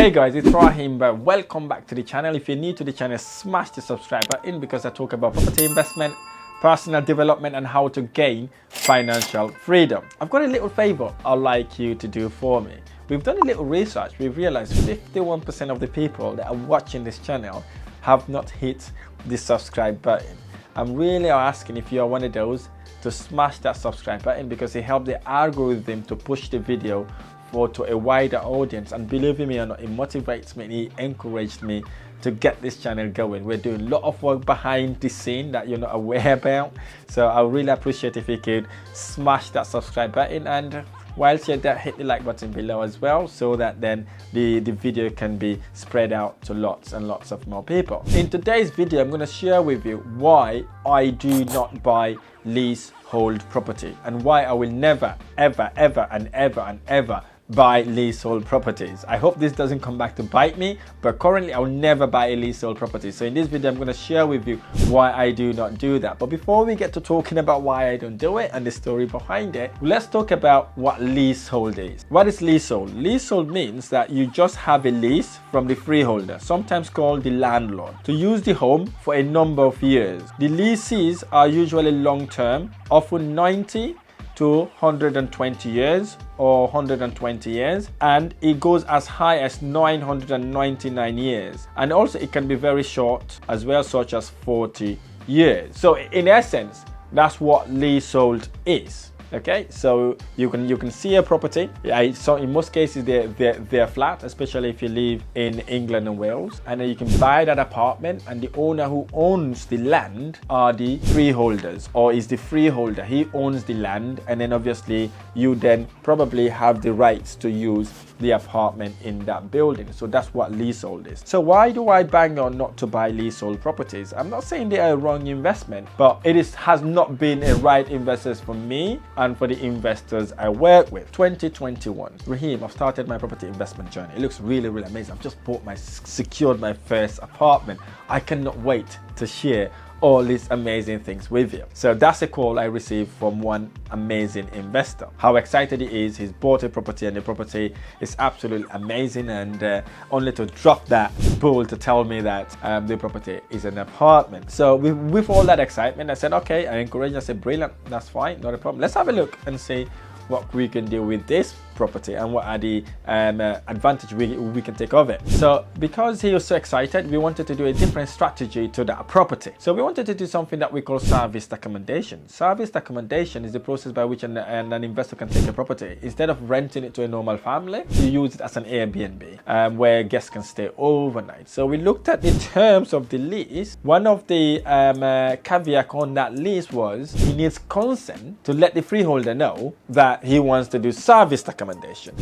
Hey guys, it's Rahim, but welcome back to the channel. If you're new to the channel, smash the subscribe button because I talk about property investment, personal development, and how to gain financial freedom. I've got a little favor I'd like you to do for me. We've done a little research. We've realized 51% of the people that are watching this channel have not hit the subscribe button. I'm really asking if you are one of those to smash that subscribe button because it helps the algorithm to push the video to a wider audience, and believe me or not, it motivates me and it encouraged me to get this channel going. We're doing a lot of work behind the scene that you're not aware about, so I really appreciate if you could smash that subscribe button, and whilst you're there, hit the like button below as well, so that then the video can be spread out to lots and lots of more people. In today's video, I'm going to share with you why I do not buy leasehold property and why I will never ever buy leasehold properties. I hope this doesn't come back to bite me, but currently I'll never buy a leasehold property. So in this video, I'm going to share with you why I do not do that. But before we get to talking about why I don't do it and the story behind it, let's talk about what leasehold is. What is leasehold? Leasehold means that you just have a lease from the freeholder, sometimes called the landlord, to use the home for a number of years. The leases are usually long-term, often 90 to 120 years or 120 years, and it goes as high as 999 years, and also it can be very short as well, such as 40 years. So in essence, that's what leasehold is. Okay, so you can see a property. So in most cases they're flat, especially if you live in England and Wales, and then you can buy that apartment, and the owner who owns the land are the freeholders, or is the freeholder. He owns the land, and then obviously you then probably have the rights to use the apartment in that building. So that's what leasehold is. So why do I bang on not to buy leasehold properties? I'm not saying they are a wrong investment, but it has not been a right investment for me and for the investors I work with. 2021, Rahim, I've started my property investment journey. It looks really amazing. I've just secured my first apartment. I cannot wait to share all these amazing things with you. So that's a call I received from one amazing investor. How excited he is. He's bought a property, and the property is absolutely amazing, and only to drop that bull to tell me that the property is an apartment. So with all that excitement, I said, okay, I encouraged. I said, brilliant, that's fine, not a problem. Let's have a look and see what we can do with this property and what are the advantage we can take of it. So because he was so excited, we wanted to do a different strategy to that property. So we wanted to do something that we call service accommodation. Service accommodation is the process by which an investor can take a property. Instead of renting it to a normal family, you use it as an Airbnb where guests can stay overnight. So we looked at the terms of the lease. One of the caveat on that lease was he needs consent to let the freeholder know that he wants to do service accommodation.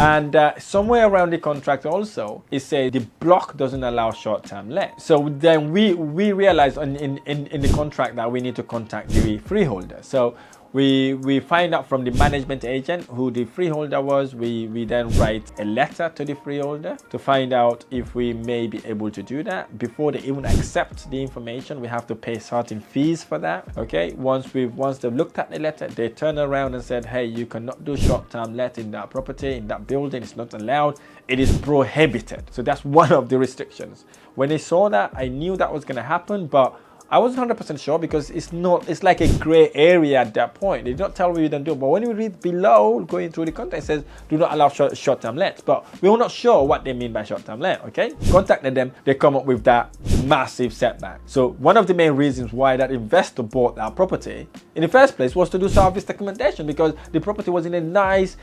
And somewhere around the contract also, it said the block doesn't allow short-term let. So then we realized in the contract that we need to contact the freeholder. So we find out from the management agent who the freeholder was. We then write a letter to the freeholder to find out if we may be able to do that. Before they even accept the information, we have to pay certain fees for that. Okay, once they've looked at the letter, they turn around and said, hey, you cannot do short-term let in that property, in that building. It's not allowed. It is prohibited. So that's one of the restrictions. When they saw that, I knew that was going to happen, but I wasn't 100% sure because it's like a gray area at that point. They don't tell me you don't do it. But when you read below, going through the content, it says do not allow short-term lets. But we were not sure what they mean by short-term let, okay? Contacted them, they come up with that massive setback. So one of the main reasons why that investor bought that property in the first place was to do service accommodation, because the property was in a nice,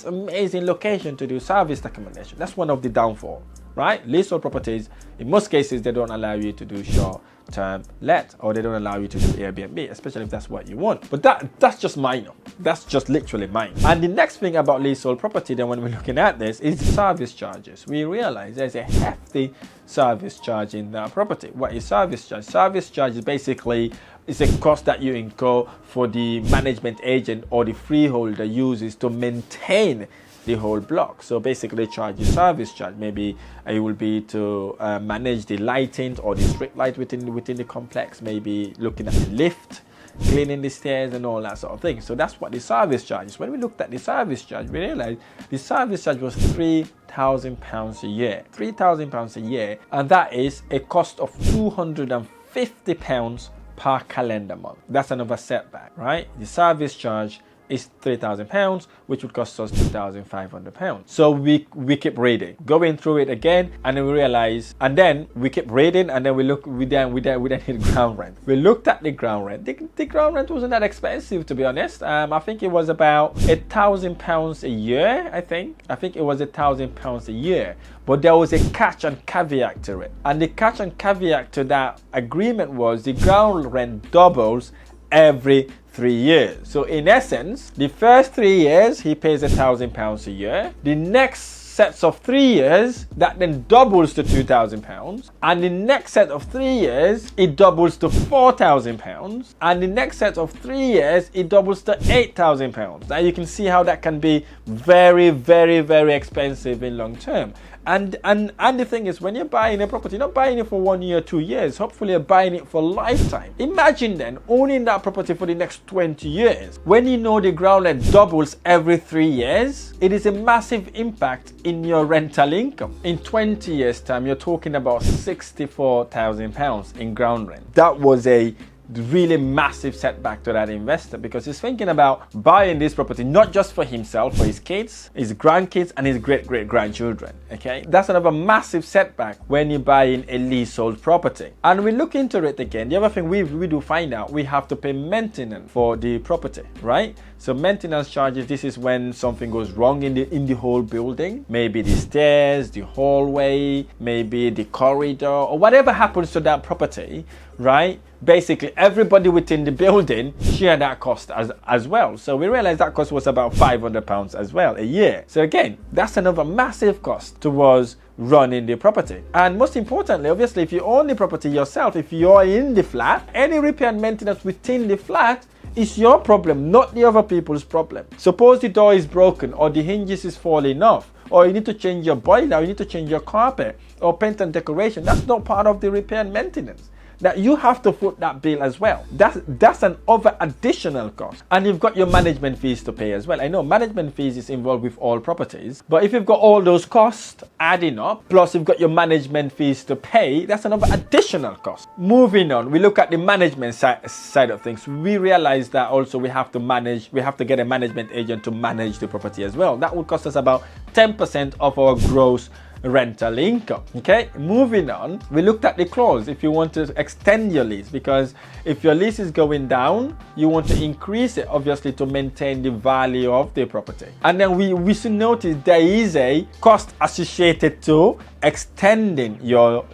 amazing location to do service accommodation. That's one of the downfalls, right? Leasehold properties, in most cases, they don't allow you to do short-term let, or they don't allow you to do Airbnb, especially if that's what you want. But that's just minor. That's just literally minor. And the next thing about leasehold property, then when we're looking at this, is service charges. We realize there's a hefty service charge in that property. What is service charge? Service charge is basically a cost that you incur for the management agent or the freeholder uses to maintain the whole block. So basically charge you service charge. Maybe it will be to manage the lighting or the street light within the complex, maybe looking at the lift, cleaning the stairs and all that sort of thing. So that's what the service charge is. When we looked at the service charge, we realized the service charge was £3,000 a year. £3,000 a year, and that is a cost of £250 per calendar month. That's another setback, right? The service charge is £3,000, which would cost us £2,500. So we keep reading, going through it again, and then we realize, and then we keep reading, and then we then hit ground rent. We looked at the ground rent. The ground rent wasn't that expensive, to be honest. I think it was about £1,000 a year. I think it was £1,000 a year. But there was a catch and caveat to it, and the catch and caveat to that agreement was the ground rent doubles every 3 years. So in essence, the first 3 years he pays £1,000 a year. The next sets of 3 years, that then doubles to £2,000, and the next set of 3 years it doubles to £4,000, and the next set of 3 years it doubles to £8,000. Now you can see how that can be very, very, very expensive in long term. And the thing is, when you're buying a property, you're not buying it for 1 year, 2 years. Hopefully you're buying it for a lifetime. Imagine then owning that property for the next 20 years. When you know the ground rent doubles every 3 years, it is a massive impact in your rental income. In 20 years time, you're talking about £64,000 in ground rent. That was a really massive setback to that investor, because he's thinking about buying this property not just for himself, for his kids, his grandkids, and his great-great-grandchildren. Okay, that's another massive setback when you're buying a leasehold property. And we look into it again. The other thing we do find out, we have to pay maintenance for the property, right? So maintenance charges, this is when something goes wrong in the whole building. Maybe the stairs, the hallway, maybe the corridor, or whatever happens to that property, right? Basically, everybody within the building share that cost as well. So we realized that cost was about £500 as well a year. So again, that's another massive cost towards running the property. And most importantly, obviously, if you own the property yourself, if you're in the flat, any repair and maintenance within the flat is your problem, not the other people's problem. Suppose the door is broken, or the hinges is falling off, or you need to change your boiler, or you need to change your carpet, or paint and decoration. That's not part of the repair and maintenance. That you have to foot that bill as well. That's an over additional cost. And you've got your management fees to pay as well. I know management fees is involved with all properties, but if you've got all those costs adding up, plus you've got your management fees to pay, that's another additional cost. Moving on, we look at the management side of things. We realize that also we have to get a management agent to manage the property as well. That would cost us about 10% of our gross rental income. Okay, moving on, we looked at the clause if you want to extend your lease, because if your lease is going down, you want to increase it obviously to maintain the value of the property. And then we should notice there is a cost associated to extending your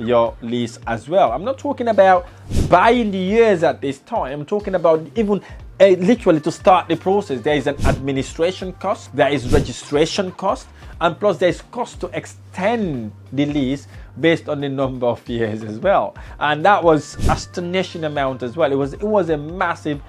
lease as well. I'm not talking about buying the years at this time. I'm talking about even literally to start the process. There is an administration cost, there is registration cost, and plus there's cost to extend the lease based on the number of years as well. And that was astonishing amount as well. It was a massive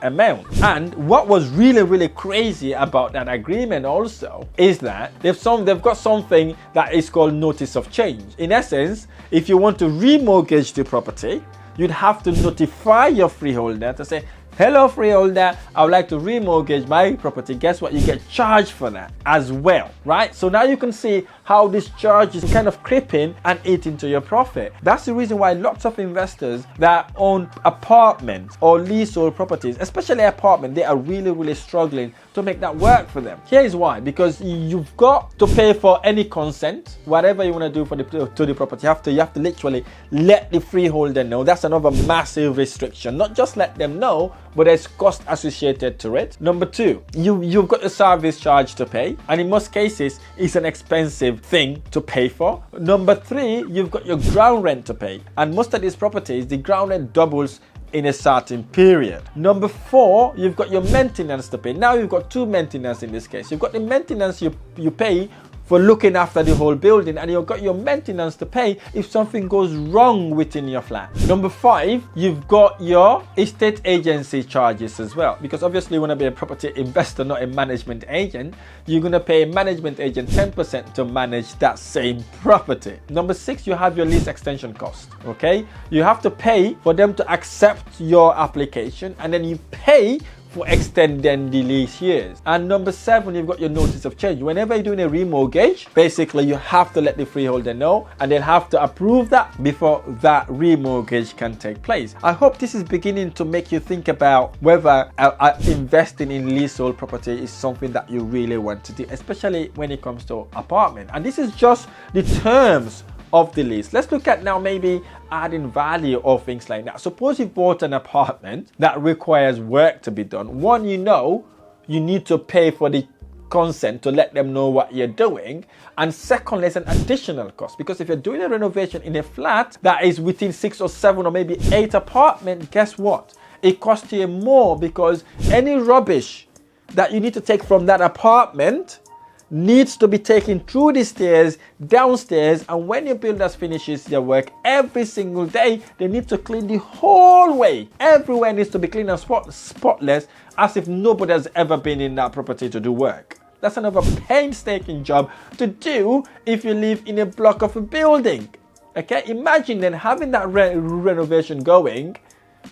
amount. And what was really crazy about that agreement also is that they've got something that is called notice of change. In essence, if you want to remortgage the property, you'd have to notify your freeholder to say, hello freeholder, I would like to remortgage my property. Guess what? You get charged for that as well, right? So now you can see how this charge is kind of creeping and eating to your profit. That's the reason why lots of investors that own apartments or leasehold properties, especially apartment, they are really struggling to make that work for them. Here's why: because you've got to pay for any consent, whatever you want to do to the property. You have to literally let the freeholder know. That's another massive restriction. Not just let them know, but there's cost associated to it. Number two, you've got a service charge to pay, and in most cases it's an expensive thing to pay for. Number three, you've got your ground rent to pay, and most of these properties, the ground rent doubles in a certain period. Number four, you've got your maintenance to pay. Now you've got two maintenance in this case. You've got the maintenance you pay for looking after the whole building, and you've got your maintenance to pay if something goes wrong within your flat. Number 5, you've got your estate agency charges as well, because obviously you want to be a property investor, not a management agent. You're going to pay a management agent 10% to manage that same property. Number 6, you have your lease extension cost. Okay, you have to pay for them to accept your application, and then you pay for extending the lease years. And number 7, you've got your notice of change. Whenever you're doing a remortgage, basically you have to let the freeholder know, and they'll have to approve that before that remortgage can take place. I hope this is beginning to make you think about whether investing in leasehold property is something that you really want to do, especially when it comes to apartment. And this is just the terms of the lease. Let's look at now maybe adding value or things like that. Suppose you bought an apartment that requires work to be done. One, you need to pay for the consent to let them know what you're doing. And second, there's an additional cost, because if you're doing a renovation in a flat that is within 6 or 7 or maybe 8 apartments, guess what? It costs you more, because any rubbish that you need to take from that apartment needs to be taken through the stairs, downstairs, and when your builders finishes their work every single day, they need to clean the whole way. Everywhere needs to be clean and spotless, as if nobody has ever been in that property to do work. That's another painstaking job to do if you live in a block of a building. Okay, imagine then having that renovation going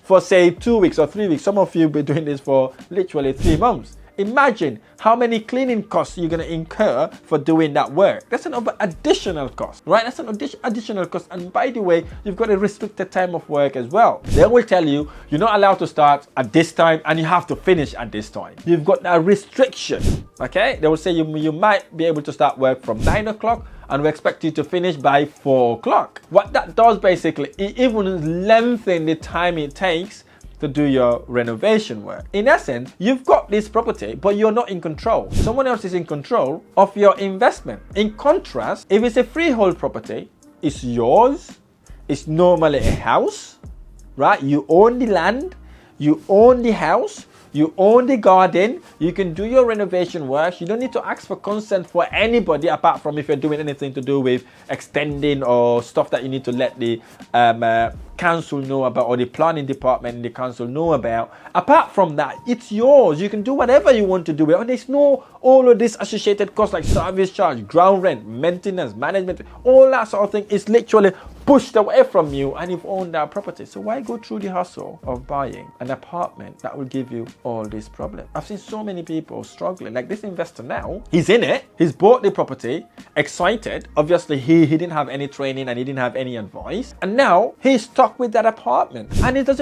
for say 2 weeks or 3 weeks. Some of you will be doing this for literally 3 months. Imagine how many cleaning costs you're going to incur for doing that work. That's an additional cost, right? That's an additional cost. And by the way, you've got a restricted time of work as well. They will tell you you're not allowed to start at this time and you have to finish at this time. You've got that restriction, okay? They will say you might be able to start work from 9 o'clock and we expect you to finish by 4 o'clock. What that does basically, it even lengthens the time it takes to do your renovation work. In essence, you've got this property, but you're not in control. Someone else is in control of your investment. In contrast, if it's a freehold property, it's yours. It's normally a house, right? You own the land, you own the house, you own the garden, you can do your renovation work. You don't need to ask for consent for anybody, apart from if you're doing anything to do with extending or stuff that you need to let the council know about, or the planning department in the council know about. Apart from that, it's yours. You can do whatever you want to do with it. And there's no all of this associated costs like service charge, ground rent, maintenance, management, all that sort of thing is literally pushed away from you, and you've owned that property. So why go through the hustle of buying an apartment that will give you all these problems? I've seen so many people struggling. Like this investor now, he's in it, he's bought the property, excited. Obviously he didn't have any training and he didn't have any advice, and now he's stuck with that apartment and it's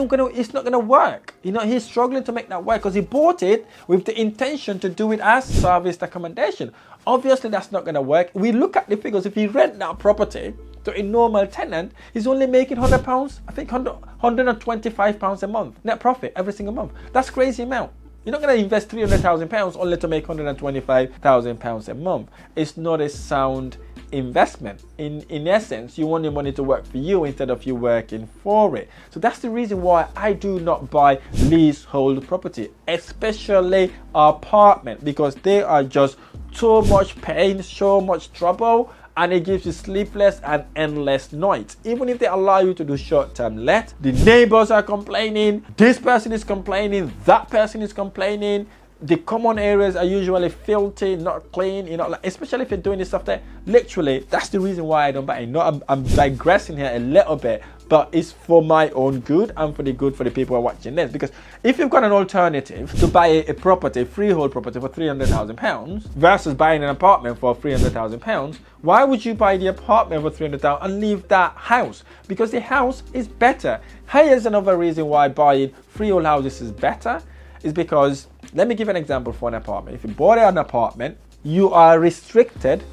not gonna work. You know, he's struggling to make that work because he bought it with the intention to do it as serviced accommodation. Obviously that's not gonna work. We look at the figures. If you rent that property to a normal tenant, he's only making £100, I think £125 a month net profit every single month. That's crazy amount. You're not going to invest £300,000 only to make £125,000 a month. It's not a sound investment. In essence, you want your money to work for you instead of you working for it. So that's the reason why I do not buy leasehold property, especially apartment, because they are just so much pain, so much trouble, and it gives you sleepless and endless nights. Even if they allow you to do short-term let, the neighbors are complaining, this person is complaining, that person is complaining. The common areas are usually filthy, not clean, you know, like, especially if you're doing this stuff there. Literally, that's the reason why I don't buy it. No, I'm digressing here a little bit, but it's for my own good and for the good for the people who are watching this. Because if you've got an alternative to buy a property, freehold property for £300,000 versus buying an apartment for £300,000, why would you buy the apartment for £300,000 and leave that house? Because the house is better. Here's another reason why buying freehold houses is better, is because, let me give an example for an apartment. If you bought an apartment, you are restricted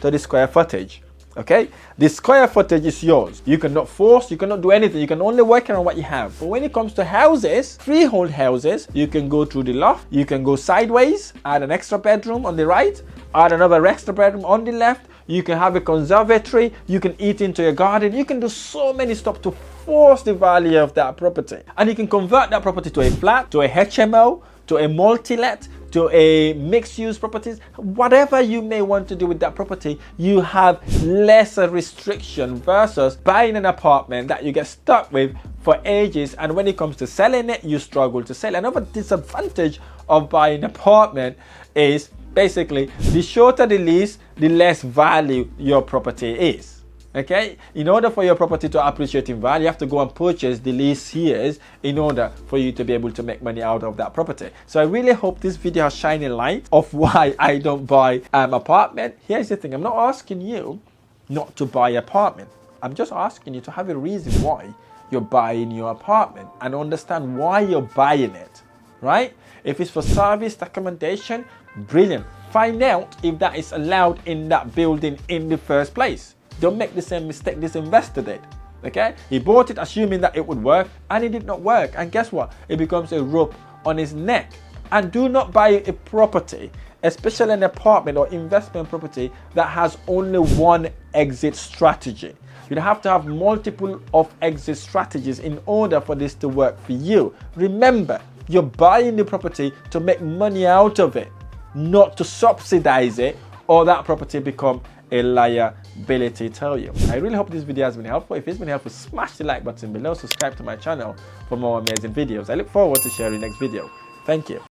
to the square footage. Okay, the square footage is yours. You cannot force, you cannot do anything. You can only work around what you have. But when it comes to houses, freehold houses, you can go through the loft, you can go sideways, add an extra bedroom on the right, add another extra bedroom on the left. You can have a conservatory, you can eat into your garden, you can do so many stuff to force the value of that property. And you can convert that property to a flat, to a HMO, to a multi-let, to a mixed-use properties, whatever you may want to do with that property, you have lesser restriction versus buying an apartment that you get stuck with for ages, and when it comes to selling it, you struggle to sell. Another disadvantage of buying an apartment is basically the shorter the lease, the less value your property is. Okay, in order for your property to appreciate in value, you have to go and purchase the lease years in order for you to be able to make money out of that property. So I really hope this video has shined a light of why I don't buy an apartment. Here's the thing, I'm not asking you not to buy an apartment. I'm just asking you to have a reason why you're buying your apartment and understand why you're buying it, right? If it's for service accommodation, brilliant. Find out if that is allowed in that building in the first place. Don't make the same mistake this investor did. Okay, he bought it assuming that it would work, and it did not work, and guess what, it becomes a rope on his neck. And do not buy a property, especially an apartment or investment property, that has only one exit strategy. You have to have multiple of exit strategies in order for this to work for you. Remember, you're buying the property to make money out of it, not to subsidize it or that property become a liability to you. I really hope this video has been helpful. If it's been helpful, smash the like button below, subscribe to my channel for more amazing videos. I look forward to sharing next video. Thank you.